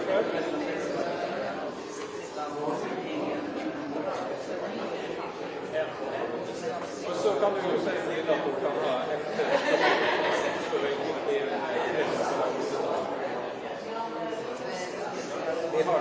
før. Ja. Og så kan du jo si til at du kan ha et vi har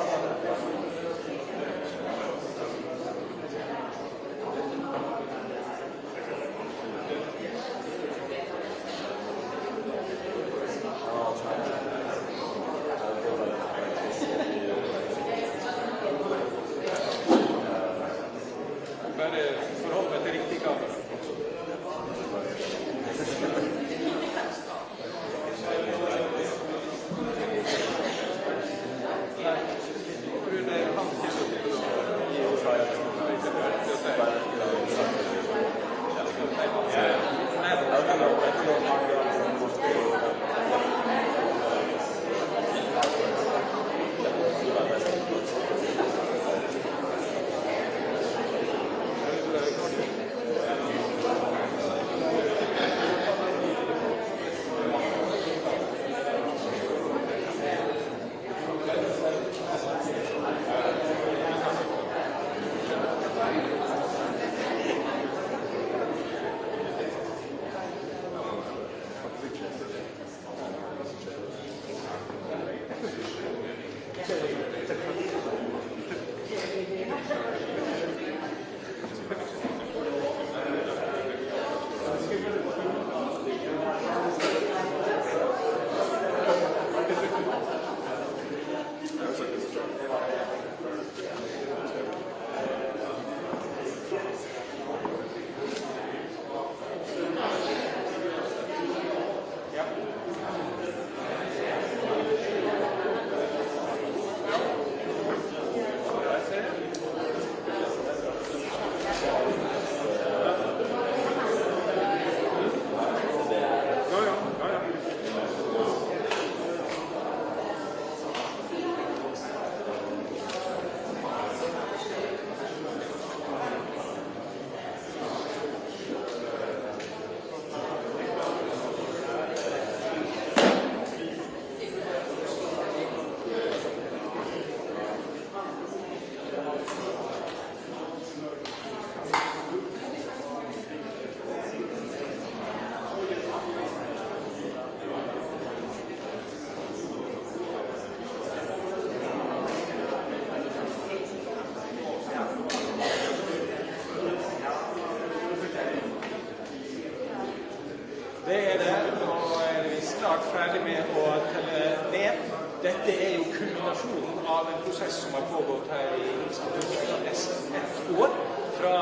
ferdig med å telle ned. Dette jo kulminasjonen av en prosess som har pågått her i instituttet nesten et år. Fra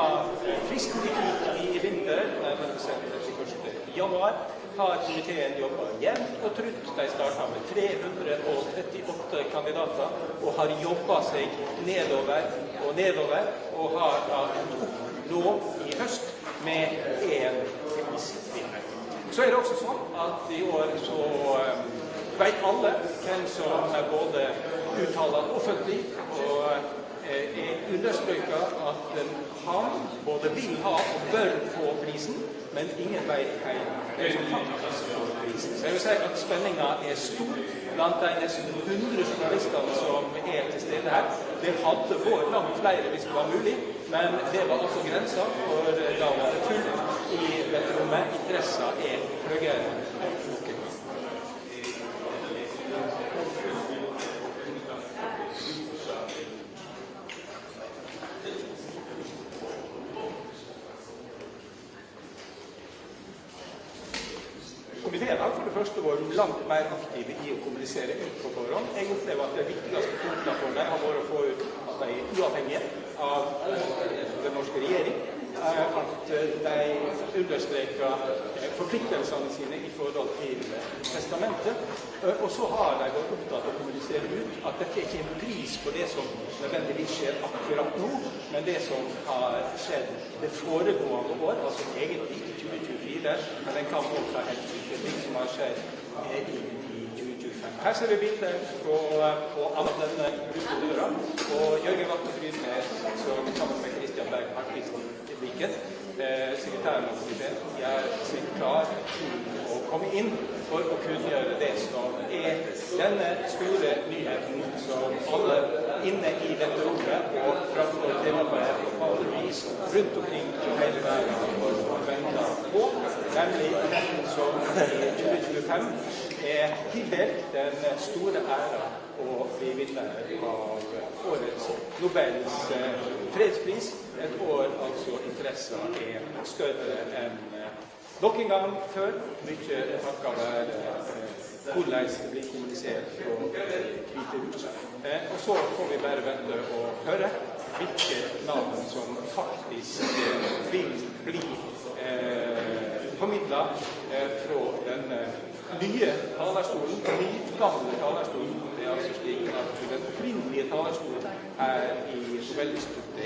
fristen gikk ut i vinter, nærmere 31. januar, har komiteen jobbet jevnt og trutt. De startet med 338 kandidater og har jobbet seg nedover, og har opp nå i høst med en prisvinner. Så det også sånn at i år så vet alle hvem som både uttaler offentlig og understreker at han både vil ha og bør få prisen, men ingen vet hvem som faktisk får prisen. Så jeg vil si at spenningen stor blant de nesten 100 journalistene som til stede her. Det hadde vært langt flere hvis det var mulig, men det var også grenser, for da var det fullt i vettrommet. Interessen høyere enn noen. Komiteen har for det første vært langt mer aktive i å kommunisere ut på forhånd. Jeg opplever at det viktigste punktene for dem har vært å få ut at de uavhengige av den norske regjering, at de understreker forpliktelsene sine i forhold til testamentet, og så har de vært opptatt av å kommunisere ut at dette ikke en pris på det som nødvendigvis skjer akkurat nå, men det som har skjedd det foregående år, altså egentlig i 2024, men den kan også ha helt sikkert ting som har skjedd i 2025. Her ser vi bilder på alle denne gruppedøra, og Jørgen Vatnefryd som sammen med Kristian Berg Hartvigsen Viken, sekretæren av komiteen, jeg er klar til å komme inn for å kunngjøre det som denne store nyheten som alle inne i dette rommet og framfor TV-er på alle vis rundt omkring i hele verden har ventet på, nemlig den som i 2025 tildelt den store æra å bli vinner av årets Nobels fredspris. Et år altså interessen større enn nok en gang før. Mye takket være hvordan det blir kommunisert fra Hvite hus. Og så får vi bare vente og høre hvilke navn som faktisk vil bli formidlet fra den nye talerstolen, nyutdannede talerstolen. Det altså slik at den opprinnelige talerstolen i Nobel-instituttet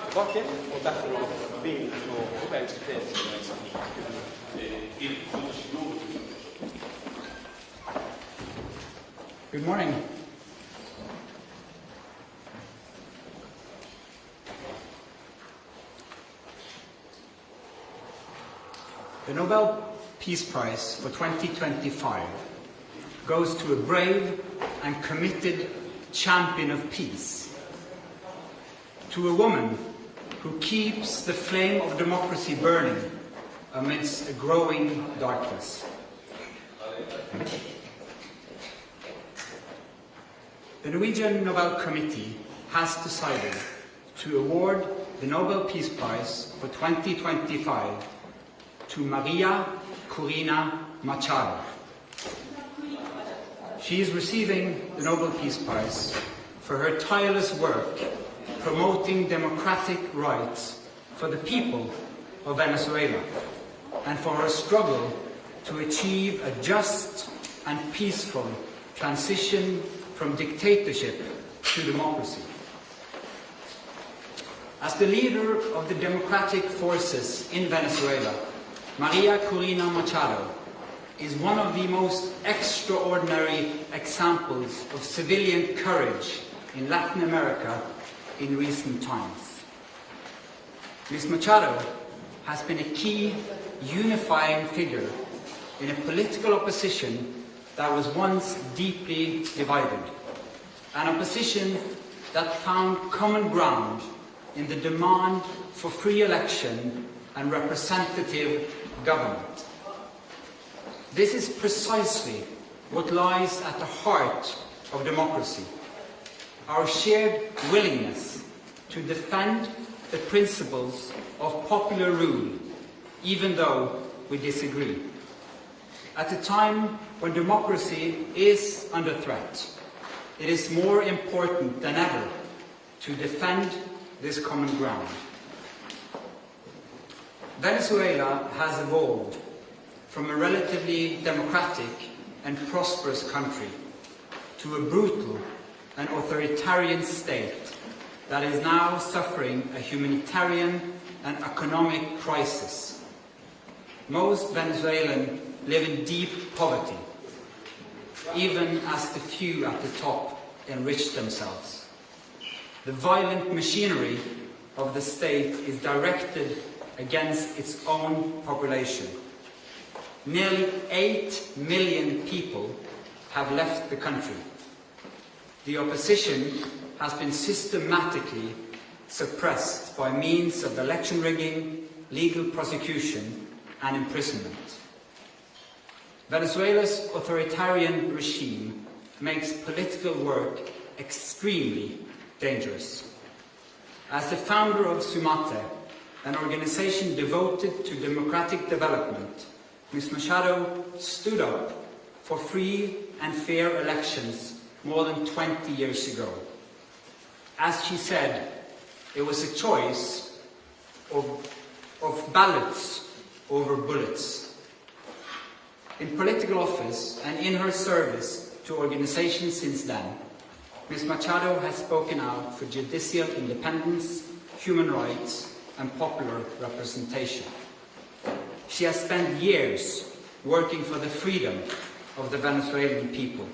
tilbake, og derfor vil nå Nobels fredspris Good morning. The Nobel Peace Prize for 2025 goes to a brave and committed champion of peace, to a woman who keeps the flame of democracy burning amidst a growing darkness. The Norwegian Nobel Committee has decided to award the Nobel Peace Prize for 2025 to Maria Corina Machado. She is receiving the Nobel Peace Prize for her tireless work promoting democratic rights for the people of Venezuela and for her struggle to achieve a just and peaceful transition from dictatorship to democracy. As the leader of the democratic forces in Venezuela, Maria Corina Machado is one of the most extraordinary examples of civilian courage in Latin America in recent times. Ms. Machado has been a key unifying figure in a political opposition that was once deeply divided, an opposition that found common ground in the demand for free election and representative government. This is precisely what lies at the heart of democracy, our shared willingness to defend the principles of popular rule, even though we disagree. At a time when democracy is under threat, it is more important than ever to defend this common ground. Venezuela has evolved from a relatively democratic and prosperous country to a brutal and authoritarian state that is now suffering a humanitarian and economic crisis. Most Venezuelans live in deep poverty, even as the few at the top enrich themselves. The violent machinery of the state is directed against its own population. Nearly 8 million people have left the country. The opposition has been systematically suppressed by means of election rigging, legal prosecution, and imprisonment. Venezuela's authoritarian regime makes political work extremely dangerous. As the founder of Sumate, an organization devoted to democratic development, Ms. Machado stood up for free and fair elections more than 20 years ago. As she said, it was a choice of ballots over bullets. In political office and in her service to organizations since then, Ms. Machado has spoken out for judicial independence, human rights, and popular representation. She has spent years working for the freedom of the Venezuelan people.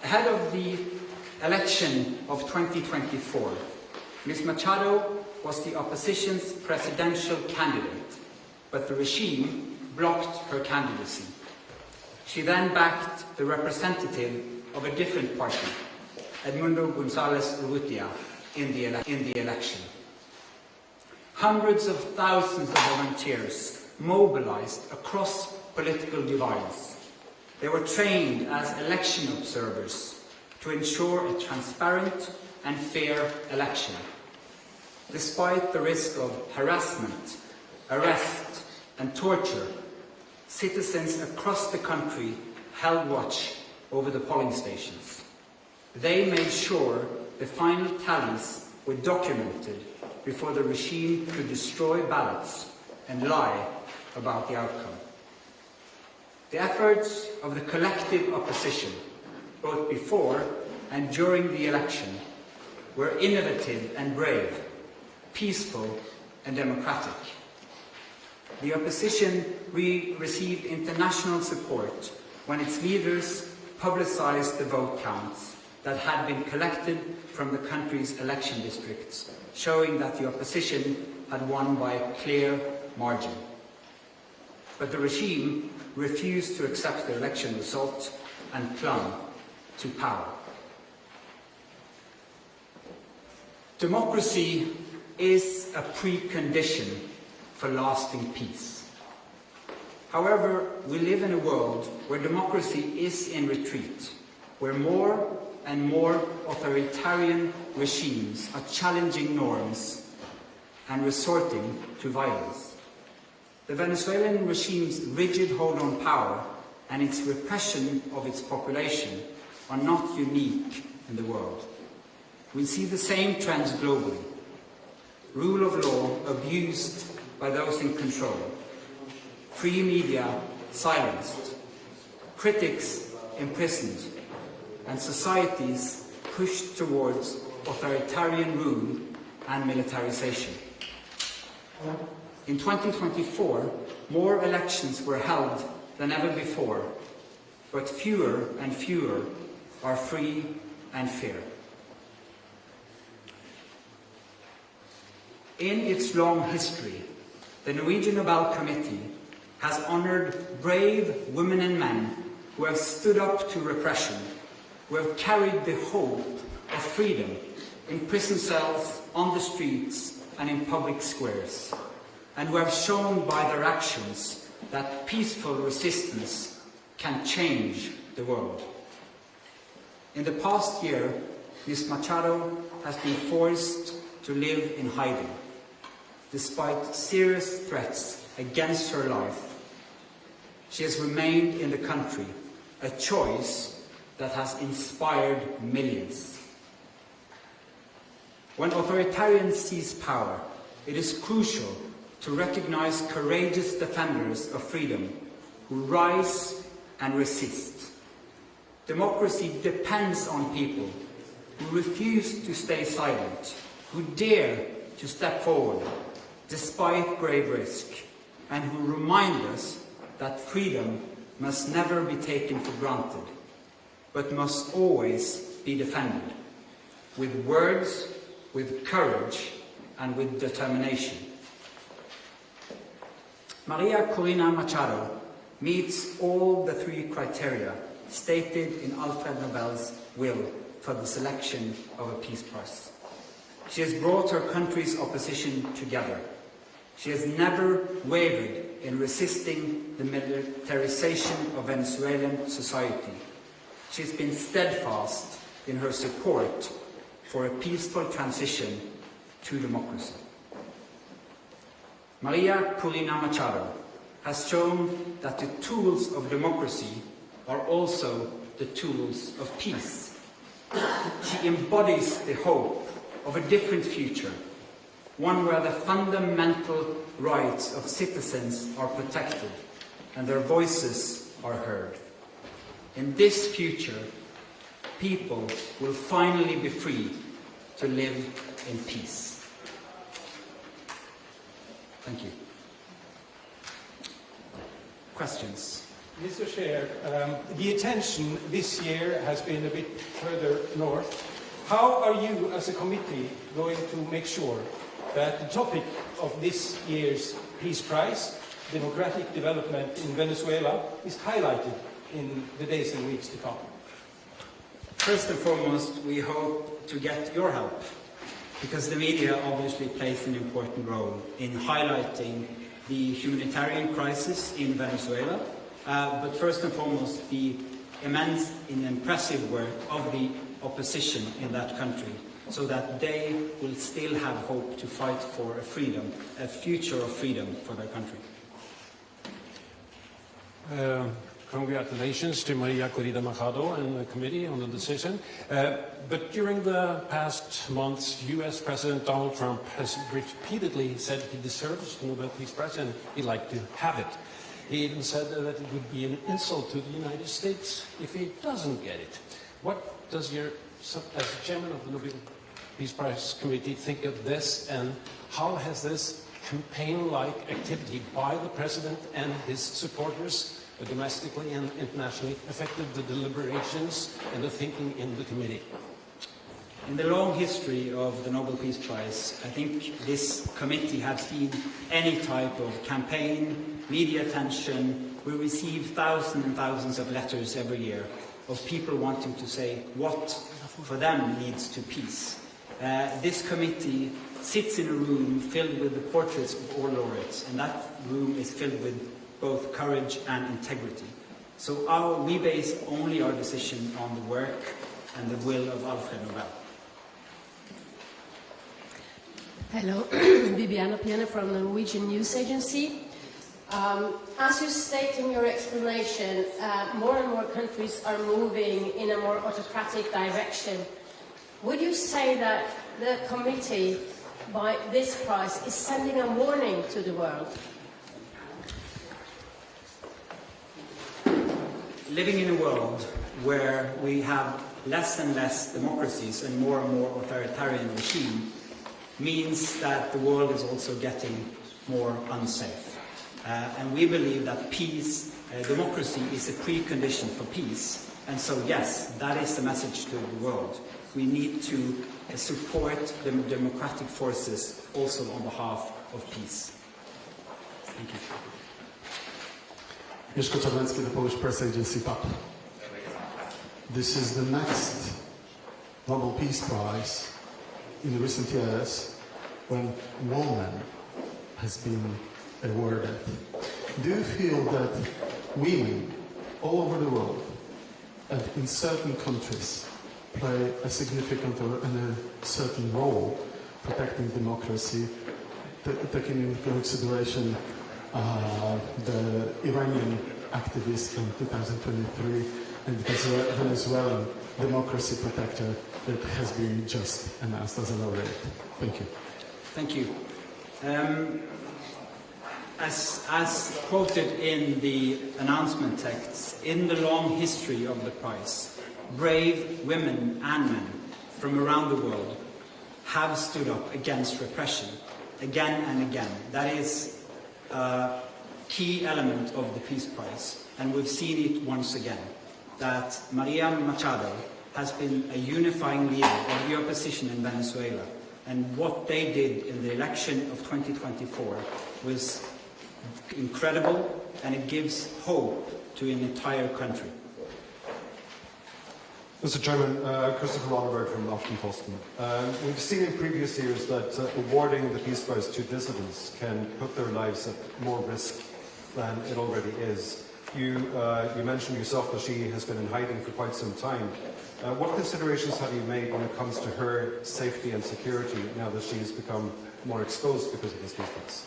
Ahead of the election of 2024, Ms. Machado was the opposition's presidential candidate, but the regime blocked her candidacy. She then backed the representative of a different party, Edmundo González Urrutia, in the election. Hundreds of thousands of volunteers mobilized across political divides. They were trained as election observers to ensure a transparent and fair election. Despite the risk of harassment, arrest, and torture, citizens across the country held watch over the polling stations. They made sure the final tallies were documented before the regime could destroy ballots and lie about the outcome. The efforts of the collective opposition, both before and during the election, were innovative and brave, peaceful and democratic. The opposition received international support when its leaders publicized the vote counts that had been collected from the country's election districts, showing that the opposition had won by a clear margin. But the regime refused to accept the election result and clung to power. Democracy is a precondition for lasting peace. However, we live in a world where democracy is in retreat, where more and more authoritarian regimes are challenging norms and resorting to violence. The Venezuelan regime's rigid hold on power and its repression of its population are not unique in the world. We see the same trends globally. Rule of law abused by those in control, free media silenced, critics imprisoned, and societies pushed towards authoritarian rule and militarization. In 2024, more elections were held than ever before, but fewer and fewer are free and fair. In its long history, the Norwegian Nobel Committee has honored brave women and men who have stood up to repression, who have carried the hope of freedom in prison cells, on the streets, and in public squares, and who have shown by their actions that peaceful resistance can change the world. In the past year, Ms. Machado has been forced to live in hiding, despite serious threats against her life. She has remained in the country, a choice that has inspired millions. When authoritarians seize power, it is crucial to recognize courageous defenders of freedom who rise and resist. Democracy depends on people who refuse to stay silent, who dare to step forward despite grave risk, and who remind us that freedom must never be taken for granted, but must always be defended, with words, with courage, and with determination. Maria Corina Machado meets all the three criteria stated in Alfred Nobel's will for the selection of a Peace Prize. She has brought her country's opposition together. She has never wavered in resisting the militarization of Venezuelan society. She has been steadfast in her support for a peaceful transition to democracy. Maria Corina Machado has shown that the tools of democracy are also the tools of peace. She embodies the hope of a different future, one where the fundamental rights of citizens are protected and their voices are heard. In this future, people will finally be free to live in peace. Thank you. Questions? Mr. Chair, the attention this year has been a bit further north. How are you as a committee going to make sure that the topic of this year's Peace Prize democratic development in Venezuela is highlighted in the days and weeks to come? First and foremost, we hope to get your help, because the media obviously plays an important role in highlighting the humanitarian crisis in Venezuela, but first and foremost, the immense and impressive work of the opposition in that country, so that they will still have hope to fight for a freedom, a future of freedom for their country. Congratulations to Maria Corina Machado and the committee on the decision. But during the past months, US President Donald Trump has repeatedly said he deserves the Nobel Peace Prize and he'd like to have it. He even said that it would be an insult to the United States if he doesn't get it. What does as chairman of the Nobel Peace Prize Committee, think of this, and how has this campaign-like activity by the president and his supporters domestically and internationally affected the deliberations and the thinking in the committee? In the long history of the Nobel Peace Prize, I think this committee has seen any type of campaign, media attention. We receive thousands and thousands of letters every year of people wanting to say what for them leads to peace. This committee sits in a room filled with the portraits of all laureates, and that room is filled with both courage and integrity. So we base only our decision on the work and the will of Alfred Nobel. Hello, Bibiana Piana from the Norwegian News Agency. As you state in your explanation, more and more countries are moving in a more autocratic direction. Would you say that the committee, by this prize, is sending a warning to the world? Living in a world where we have less and less democracies and more authoritarian regime means that the world is also getting more unsafe. And we believe that peace, democracy is a precondition for peace. And so, yes, that is the message to the world. We need to support the democratic forces also on behalf of peace. Thank you. Mieszko Czarnecki, the Polish Press Agency, PAP. This is the next Nobel Peace Prize in the recent years when woman has been awarded. Do you feel that women all over the world and in certain countries play a significant and a certain role protecting democracy, taking into consideration the Iranian activist from 2023 and the Venezuelan democracy protector that has been just announced as a laureate? Thank you. Thank you. As quoted in the announcement texts, in the long history of the prize, brave women and men from around the world have stood up against repression again and again. That is a key element of the Peace Prize, and we've seen it once again, that Maria Machado has been a unifying leader of the opposition in Venezuela, and what they did in the election of 2024 was incredible, and it gives hope to an entire country. Mr. Chairman, Christopher Ronneberg from Aftenposten. We've seen in previous years that awarding the Peace Prize to dissidents can put their lives at more risk than it already is. You mentioned yourself that she has been in hiding for quite some time. What considerations have you made when it comes to her safety and security now that she has become more exposed because of this Peace Prize?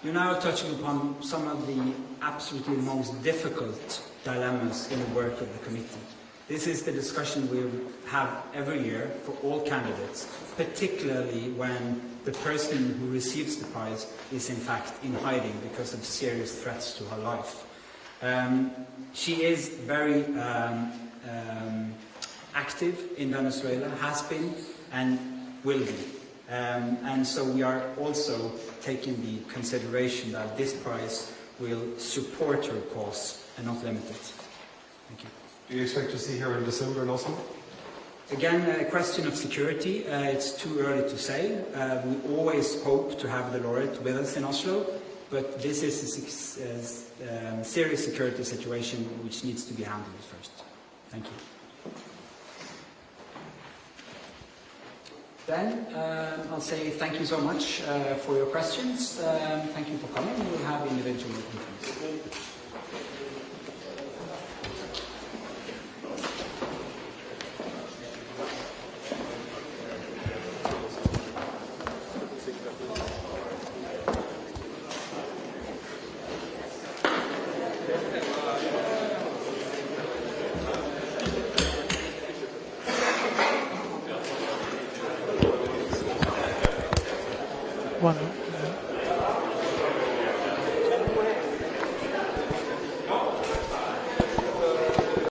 You're now touching upon some of the absolutely most difficult dilemmas in the work of the committee. This is the discussion we have every year for all candidates, particularly when the person who receives the prize is in fact in hiding because of serious threats to her life. She is very active in Venezuela, has been and will be. And so we are also taking the consideration that this prize will support her cause and not limit it. Thank you. Do you expect to see her in December in Oslo? Again, a question of security. It's too early to say. We always hope to have the laureate with us in Oslo. but this is a serious security situation which needs to be handled first. Thank you. Then I'll say thank you so much for your questions. Thank you for coming. We'll have individual conference. One.